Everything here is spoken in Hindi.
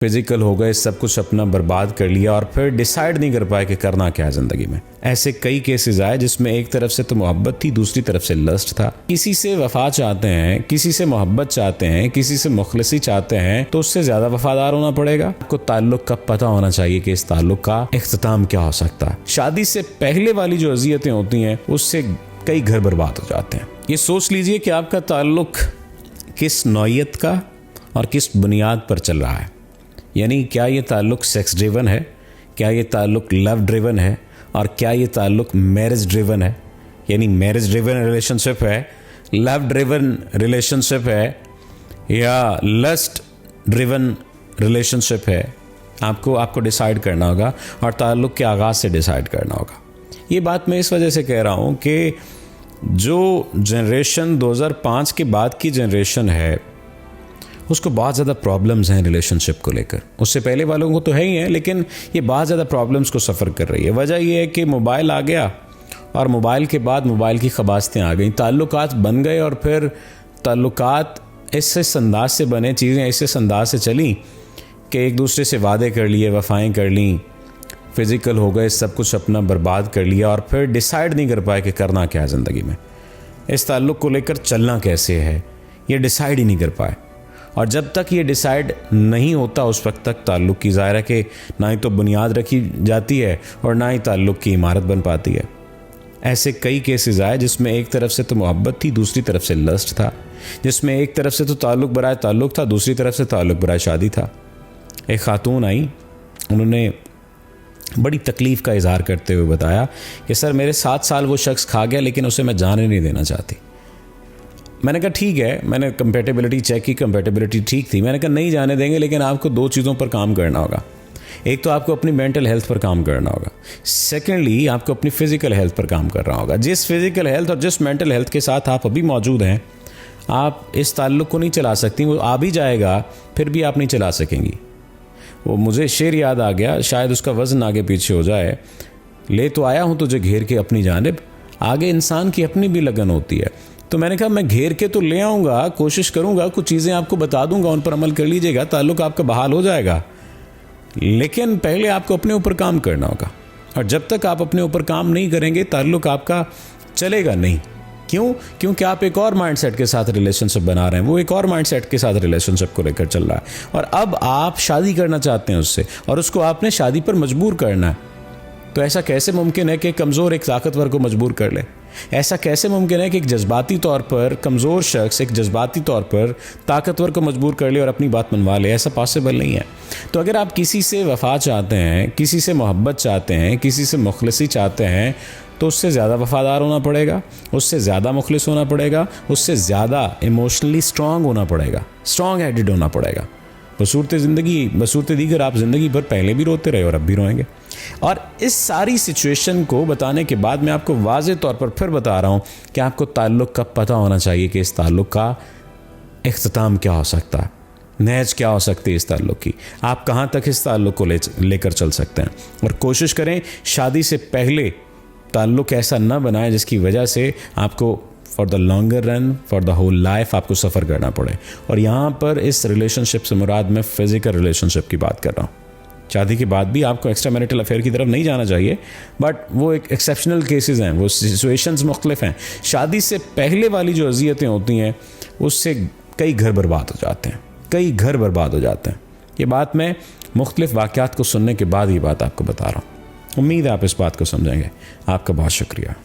फिजिकल हो गए, सब कुछ अपना बर्बाद कर लिया और फिर डिसाइड नहीं कर पाए कि करना क्या है ज़िंदगी में। ऐसे कई केसेस आए जिसमें एक तरफ से तो मोहब्बत थी, दूसरी तरफ से लस्ट था। किसी से वफा चाहते हैं, किसी से मोहब्बत चाहते हैं, किसी से मुखलिसी चाहते हैं, तो उससे ज़्यादा वफादार होना पड़ेगा। आपको ताल्लुक का पता होना चाहिए कि इस ताल्लुक का इख्तिताम क्या हो सकता है। शादी से पहले वाली जो अज़ियतें होती हैं उससे कई घर बर्बाद हो जाते हैं। ये सोच लीजिए कि आपका ताल्लुक किस नौइयत का और किस बुनियाद पर चल रहा है। यानी क्या ये ताल्लुक सेक्स ड्रिवन है, क्या ये ताल्लुक लव ड्रिवन है, और क्या ये ताल्लुक मैरिज ड्रिवन है। यानी मैरिज ड्रिवन रिलेशनशिप है, लव ड्रिवन रिलेशनशिप है, या लस्ट ड्रिवन रिलेशनशिप है। आपको डिसाइड करना होगा और ताल्लुक के आगाज़ से डिसाइड करना होगा। ये बात मैं इस वजह से कह रहा हूँ कि जो जनरेशन 2005 के बाद की जनरेशन है उसको बहुत ज़्यादा प्रॉब्लम्स हैं रिलेशनशिप को लेकर। उससे पहले वालों को तो है ही है, लेकिन ये बहुत ज़्यादा प्रॉब्लम्स को सफ़र कर रही है। वजह ये है कि मोबाइल आ गया और मोबाइल के बाद मोबाइल की ख़बासतें आ गई, ताल्लुकात बन गए और फिर ताल्लुकात इस अंदाज से बने, चीज़ें इस अंदाज से चली कि एक दूसरे से वादे कर लिए, वफ़ाएँ कर लीं, फिज़िकल हो गए, सब कुछ अपना बर्बाद कर लिया और फिर डिसाइड नहीं कर पाए कि करना क्या है ज़िंदगी में। इस ताल्लुक़ को लेकर चलना कैसे है ये डिसाइड ही नहीं कर पाए। और जब तक ये डिसाइड नहीं होता उस वक्त तक ताल्लुक़ की ज़ाहिर है कि ना ही तो बुनियाद रखी जाती है और ना ही ताल्लुक़ की इमारत बन पाती है। ऐसे कई केसेस आए जिसमें एक तरफ से तो मोहब्बत थी, दूसरी तरफ से लस्ट था, जिसमें एक तरफ से तो ताल्लुक़ बराए ताल्लुक़ था, दूसरी तरफ से ताल्लुक़ बराए शादी था। एक खातून आई, उन्होंने बड़ी तकलीफ़ का इजहार करते हुए बताया कि सर मेरे 7 साल वो शख्स खा गया लेकिन उसे मैं जाने नहीं देना चाहती। मैंने कहा ठीक है, मैंने कंपैटिबिलिटी चेक की, कंपैटिबिलिटी ठीक थी। मैंने कहा नहीं जाने देंगे, लेकिन आपको 2 चीज़ों पर काम करना होगा। एक तो आपको अपनी मेंटल हेल्थ पर काम करना होगा, सेकेंडली आपको अपनी फ़िज़िकल हेल्थ पर काम करना होगा। जिस फिज़िकल हेल्थ और जिस मेंटल हेल्थ के साथ आप अभी मौजूद हैं, आप इस ताल्लुक़ को नहीं चला सकती। वो आ भी जाएगा फिर भी आप नहीं चला सकेंगी। वो मुझे शेर याद आ गया, शायद उसका वज़न आगे पीछे हो जाए। ले तो आया हूँ तुझे घेर के अपनी जानिब, आगे इंसान की अपनी भी लगन होती है। तो मैंने कहा मैं घेर के तो ले आऊँगा, कोशिश करूँगा, कुछ चीज़ें आपको बता दूँगा, उन पर अमल कर लीजिएगा, ताल्लुक़ आपका बहाल हो जाएगा। लेकिन पहले आपको अपने ऊपर काम करना होगा, और जब तक आप अपने ऊपर काम नहीं करेंगे ताल्लुक़ आपका चलेगा नहीं। क्यों? क्योंकि आप एक और माइंडसेट के साथ रिलेशनशिप बना रहे हैं, वो एक और माइंडसेट के साथ रिलेशनशिप को लेकर चल रहा है, और अब आप शादी करना चाहते हैं उससे, और उसको आपने शादी पर मजबूर करना है। तो ऐसा कैसे मुमकिन है कि कमज़ोर एक ताकतवर को मजबूर कर ले? ऐसा कैसे मुमकिन है कि एक जज्बाती तौर पर कमज़ोर शख्स एक जज्बाती तौर पर ताकतवर को मजबूर कर ले और अपनी बात मनवा ले? ऐसा पॉसिबल नहीं है। तो अगर आप किसी से वफ़ा चाहते हैं, किसी से मोहब्बत चाहते हैं, किसी से मुखलिसी चाहते हैं, तो उससे ज़्यादा वफ़ादार होना पड़ेगा, उससे ज़्यादा मुखलिस होना पड़ेगा, उससे ज़्यादा इमोशनली स्ट्रॉन्ग होना पड़ेगा, स्ट्रॉन्ग हेडेड होना पड़ेगा। बसूरत दीगर आप ज़िंदगी भर पहले भी रोते रहे और अब भी रोएंगे। और इस सारी सिचुएशन को बताने के बाद मैं आपको वाज़ेह तौर पर फिर बता रहा हूँ कि आपको ताल्लुक़ का पता होना चाहिए कि इस ताल्लुक़ का इख्तिताम क्या हो सकता है, नहज क्या हो सकती है इस ताल्लुक़ की, आप कहाँ तक इस ताल्लुक़ को लेकर चल सकते हैं। और कोशिश करें शादी से पहले ताल्लुक़ ऐसा न बनाएं जिसकी वजह से आपको for the longer run, for the whole life आपको सफ़र करना पड़े। और यहाँ पर इस रिलेशनशिप से मुराद मैं फ़िज़िकल रिलेशनशिप की बात कर रहा हूँ। शादी के बाद भी आपको एक्स्ट्रा मैरिटल अफेयर की तरफ नहीं जाना चाहिए, बट वो एक एक्सेप्शनल केसेस हैं, वो सिचुएशंस मुख्तलिफ हैं। शादी से पहले वाली जो अज़ियतें होती हैं उससे कई घर बर्बाद हो जाते हैं, कई घर बर्बाद हो जाते हैं। ये बात मैं मुख्तलिफ वाक़यात को सुनने के बाद ये बात आपको बता रहा हूँ। उम्मीद है आप इस बात को समझेंगे। आपका बहुत शुक्रिया।